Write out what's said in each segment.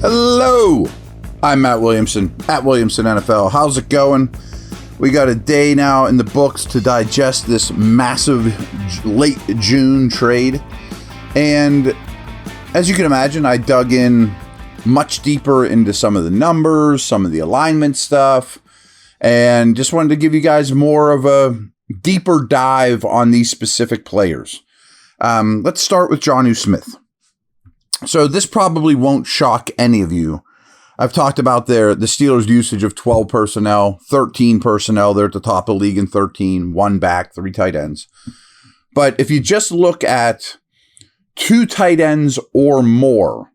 Hello, I'm Matt Williamson, at Williamson NFL. How's it going? We got a day now in the books to digest this massive late June trade. And as you can imagine, I dug in much deeper into some of the numbers, some of the alignment stuff, and just wanted to give you guys more of a deeper dive on these specific players. Let's start with Jonnu Smith. So this probably won't shock any of you. I've talked about the Steelers' usage of 12 personnel, 13 personnel. They're at the top of the league in 13, one back, 3 tight ends. But if you just look at 2 tight ends or more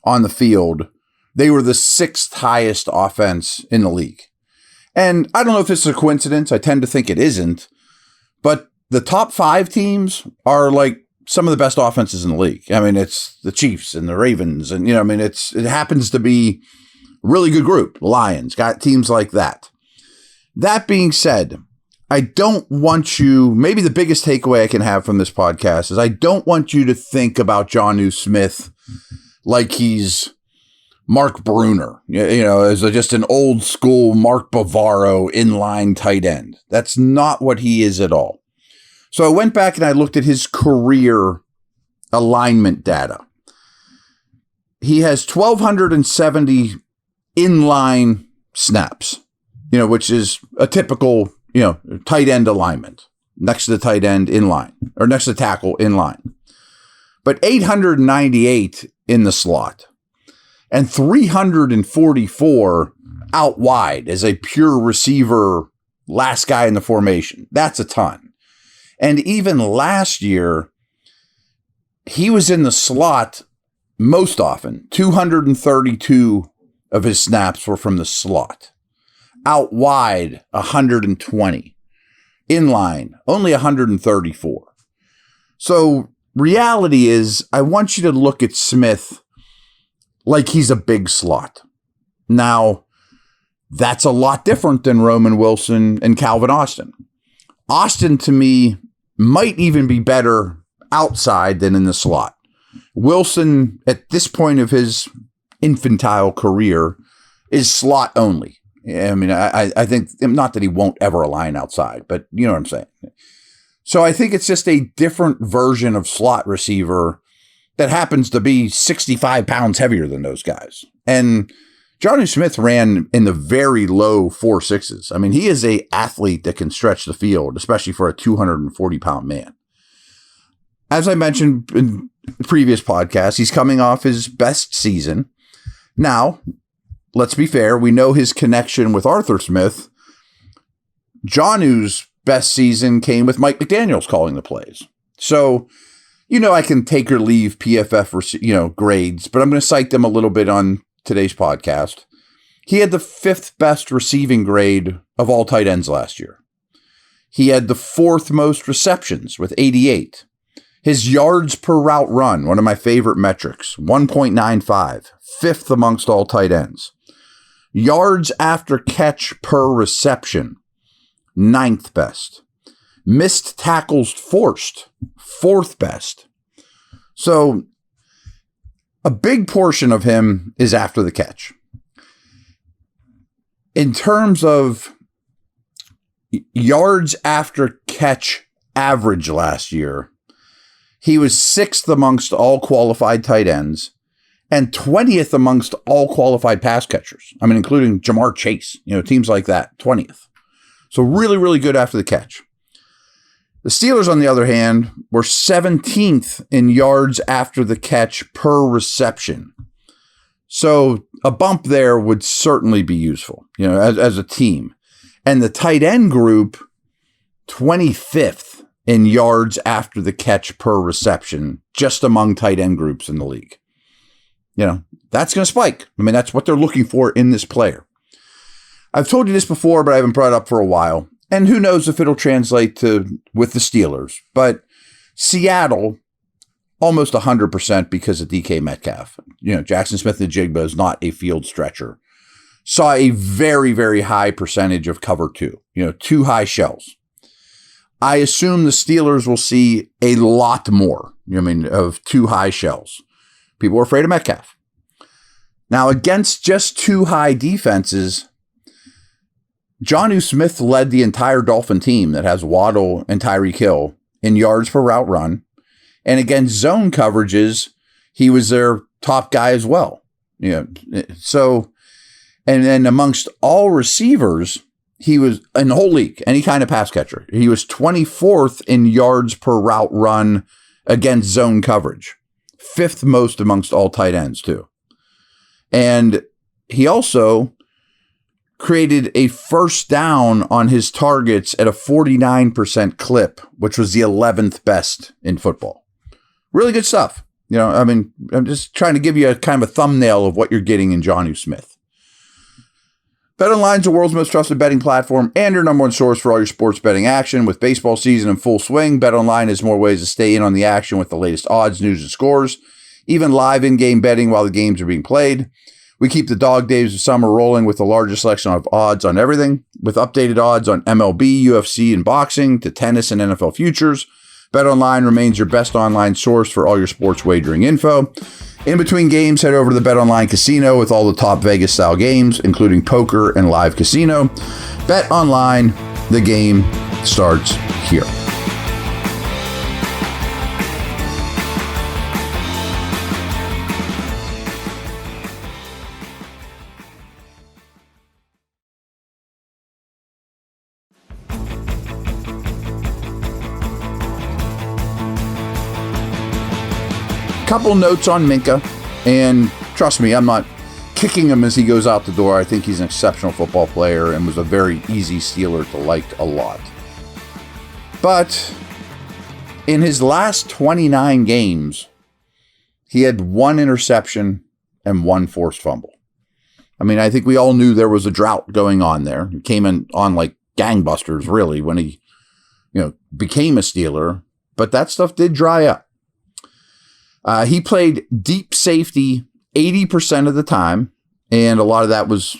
on the field, they were the 6th highest offense in the league. And I don't know if this is a coincidence. I tend to think it isn't. But the top 5 teams are like some of the best offenses in the league. I mean, it's the Chiefs and the Ravens, and it happens to be a really good group. Lions got teams like that. That being said, I don't want you, maybe the biggest takeaway I can have from this podcast is I don't want you to think about Jonnu Smith like he's Mark Bruner, as just an old school Mark Bavaro inline tight end. That's not what he is at all. So I went back and I looked at his career alignment data. He has 1,270 inline snaps, which is a typical, tight end alignment next to the tight end in line or next to the tackle in line. But 898 in the slot and 344 out wide as a pure receiver, last guy in the formation. That's a ton. And even last year, he was in the slot most often. 232 of his snaps were from the slot. Out wide, 120. Inline, only 134. So reality is, I want you to look at Smith like he's a big slot. Now, that's a lot different than Ramon Wilson and Calvin Austin. Austin, to me, might even be better outside than in the slot. Wilson, at this point of his infantile career, is slot only. I mean, I think, not that he won't ever align outside, but you know what I'm saying. So I think it's just a different version of slot receiver that happens to be 65 pounds heavier than those guys. And Jonnu Smith ran in the very low 4.6s. I mean, he is an athlete that can stretch the field, especially for a 240-pound man. As I mentioned in the previous podcast, he's coming off his best season. Now, let's be fair. We know his connection with Arthur Smith. Jonnu's best season came with Mike McDaniels calling the plays. So, I can take or leave PFF, grades, but I'm going to cite them a little bit on today's podcast. He had the 5th best receiving grade of all tight ends last year. He had the 4th most receptions with 88. His yards per route run, one of my favorite metrics, 1.95, 5th amongst all tight ends. Yards after catch per reception, 9th best. Missed tackles forced, 4th best. So a big portion of him is after the catch. In terms of yards after catch average last year, he was 6th amongst all qualified tight ends and 20th amongst all qualified pass catchers. I mean, including Jamar Chase, teams like that, 20th. So really, really good after the catch. The Steelers, on the other hand, were 17th in yards after the catch per reception. So a bump there would certainly be useful, as a team. And the tight end group, 25th in yards after the catch per reception, just among tight end groups in the league. That's going to spike. I mean, that's what they're looking for in this player. I've told you this before, but I haven't brought it up for a while. And who knows if it'll translate with the Steelers. But Seattle, almost 100% because of DK Metcalf. Jackson Smith-Njigba is not a field stretcher. Saw a very, very high percentage of cover 2. 2 high shells. I assume the Steelers will see a lot more, of 2 high shells. People are afraid of Metcalf. Now, against just two high defenses, Jonnu Smith led the entire Dolphin team that has Waddle and Tyreek Hill in yards per route run. And against zone coverages, he was their top guy as well. So, and then amongst all receivers, he was in the whole league, any kind of pass catcher. He was 24th in yards per route run against zone coverage, 5th most amongst all tight ends too. And he also created a first down on his targets at a 49% clip, which was the 11th best in football. Really good stuff. I'm just trying to give you a kind of a thumbnail of what you're getting in Jonnu Smith. BetOnline is the world's most trusted betting platform and your number one source for all your sports betting action. With baseball season in full swing, BetOnline has more ways to stay in on the action with the latest odds, news, and scores, even live in-game betting while the games are being played. We keep the dog days of summer rolling with the largest selection of odds on everything, with updated odds on MLB, UFC, and boxing, to tennis and NFL futures. BetOnline remains your best online source for all your sports wagering info. In between games, head over to the BetOnline Casino with all the top Vegas-style games, including poker and live casino. BetOnline, the game starts here. Couple notes on Minkah, and trust me, I'm not kicking him as he goes out the door. I think he's an exceptional football player and was a very easy Steeler to like a lot. But in his last 29 games, he had 1 interception and 1 forced fumble. I mean, I think we all knew there was a drought going on there. He came in on like gangbusters, really, when he, became a Steeler, but that stuff did dry up. He played deep safety 80% of the time, and a lot of that was,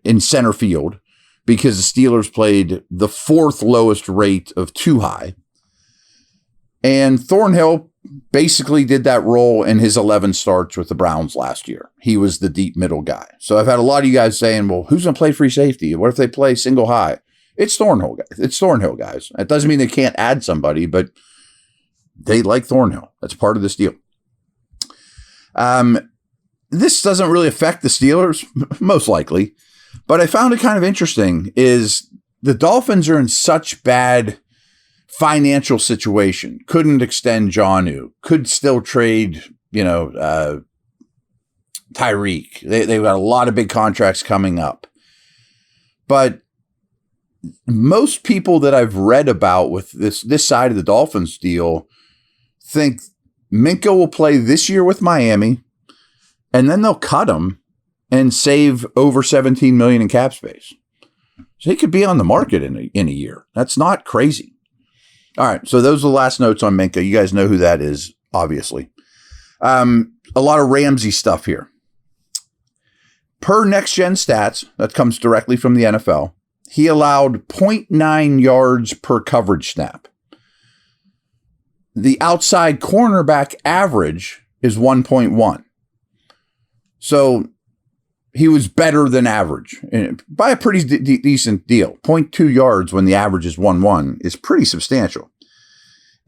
in center field because the Steelers played the 4th lowest rate of too high. And Thornhill basically did that role in his 11 starts with the Browns last year. He was the deep middle guy. So I've had a lot of you guys saying, well, who's going to play free safety? What if they play single high? It's Thornhill guys. It's Thornhill guys. It doesn't mean they can't add somebody, but they like Thornhill. That's part of this deal. This doesn't really affect the Steelers, most likely, but I found it kind of interesting is the Dolphins are in such bad financial situation. Couldn't extend Jonnu, could still trade, Tyreek. They've got a lot of big contracts coming up. But most people that I've read about with this side of the Dolphins deal think Minkah will play this year with Miami, and then they'll cut him and save over $17 million in cap space. So he could be on the market in a year. That's not crazy. All right, so those are the last notes on Minkah. You guys know who that is, obviously. A lot of Ramsey stuff here. Per Next Gen Stats, that comes directly from the NFL, he allowed 0.9 yards per coverage snap. The outside cornerback average is 1.1. So he was better than average by a pretty decent deal. 0.2 yards when the average is 1.1 is pretty substantial.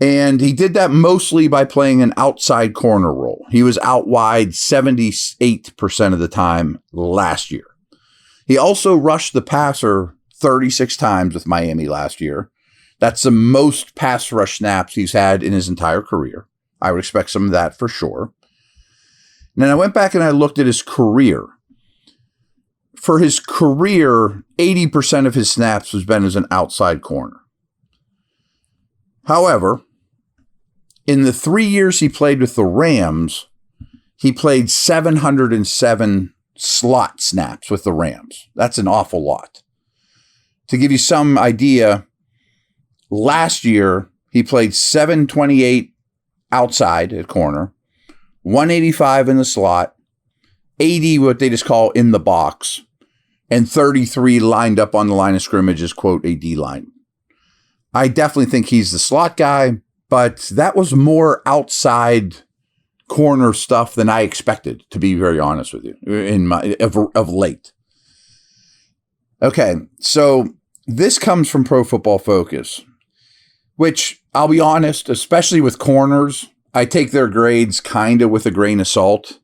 And he did that mostly by playing an outside corner role. He was out wide 78% of the time last year. He also rushed the passer 36 times with Miami last year. That's the most pass rush snaps he's had in his entire career. I would expect some of that for sure. And then I went back and I looked at his career. For his career, 80% of his snaps has been as an outside corner. However, in the 3 years he played with the Rams, he played 707 slot snaps with the Rams. That's an awful lot. To give you some idea, last year, he played 728 outside at corner, 185 in the slot, 80 what they just call in the box, and 33 lined up on the line of scrimmage as, quote, a D-line. I definitely think he's the slot guy, but that was more outside corner stuff than I expected, to be very honest with you, of late. Okay, so this comes from Pro Football Focus, which I'll be honest, especially with corners, I take their grades kind of with a grain of salt,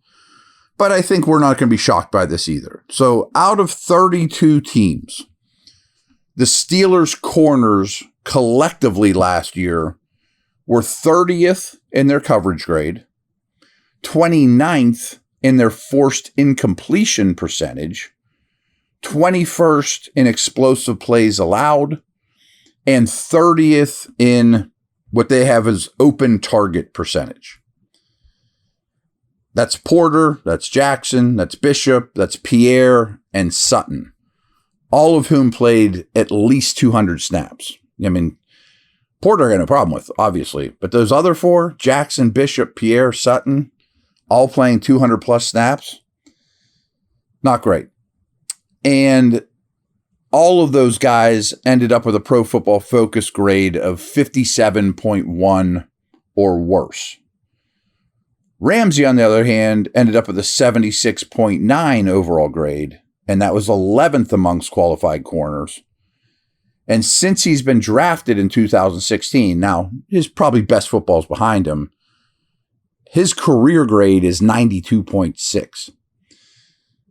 but I think we're not going to be shocked by this either. So out of 32 teams, the Steelers' corners collectively last year were 30th in their coverage grade, 29th in their forced incompletion percentage, 21st in explosive plays allowed, and 30th in what they have as open target percentage. That's Porter, that's Jackson, that's Bishop, that's Pierre, and Sutton, all of whom played at least 200 snaps. I mean, Porter I got no problem with, obviously, but those other four, Jackson, Bishop, Pierre, Sutton, all playing 200 plus snaps, not great. And all of those guys ended up with a Pro Football Focus grade of 57.1 or worse. Ramsey, on the other hand, ended up with a 76.9 overall grade, and that was 11th amongst qualified corners. And since he's been drafted in 2016, now his probably best football is behind him, his career grade is 92.6.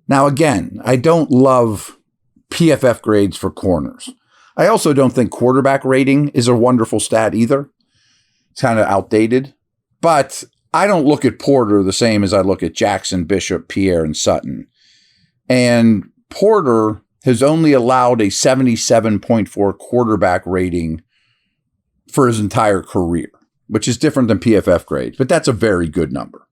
Now, again, I don't love PFF grades for corners. I also don't think quarterback rating is a wonderful stat either. It's kind of outdated. But I don't look at Porter the same as I look at Jackson, Bishop, Pierre, and Sutton. And Porter has only allowed a 77.4 quarterback rating for his entire career, which is different than PFF grades, but that's a very good number.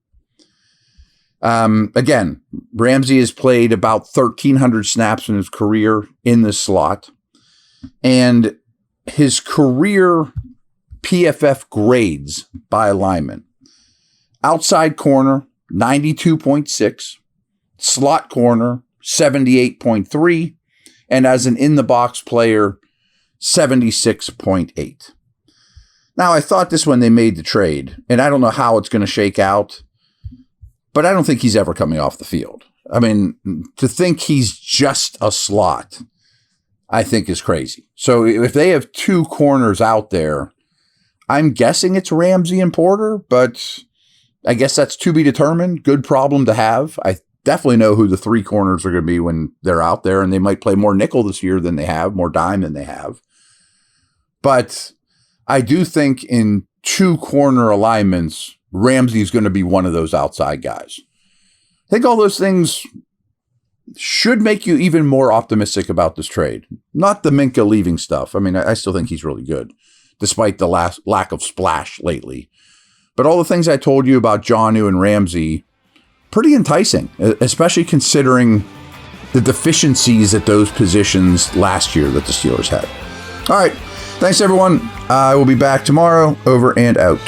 Again, Ramsey has played about 1,300 snaps in his career in this slot, and his career PFF grades by alignment: outside corner, 92.6, slot corner, 78.3, and as an in-the-box player, 76.8. Now, I thought this when they made the trade, and I don't know how it's going to shake out, but I don't think he's ever coming off the field. I mean, to think he's just a slot, I think is crazy. So if they have two corners out there, I'm guessing it's Ramsey and Porter, but I guess that's to be determined. Good problem to have. I definitely know who the three corners are going to be when they're out there, and they might play more nickel this year than they have, more dime than they have. But I do think in two corner alignments, Ramsey is going to be one of those outside guys. I think all those things should make you even more optimistic about this trade. Not the Minka leaving stuff. I mean, I still think he's really good, despite the lack of splash lately. But all the things I told you about Jonnu and Ramsey, pretty enticing, especially considering the deficiencies at those positions last year that the Steelers had. All right. Thanks, everyone. I will be back tomorrow. Over and out.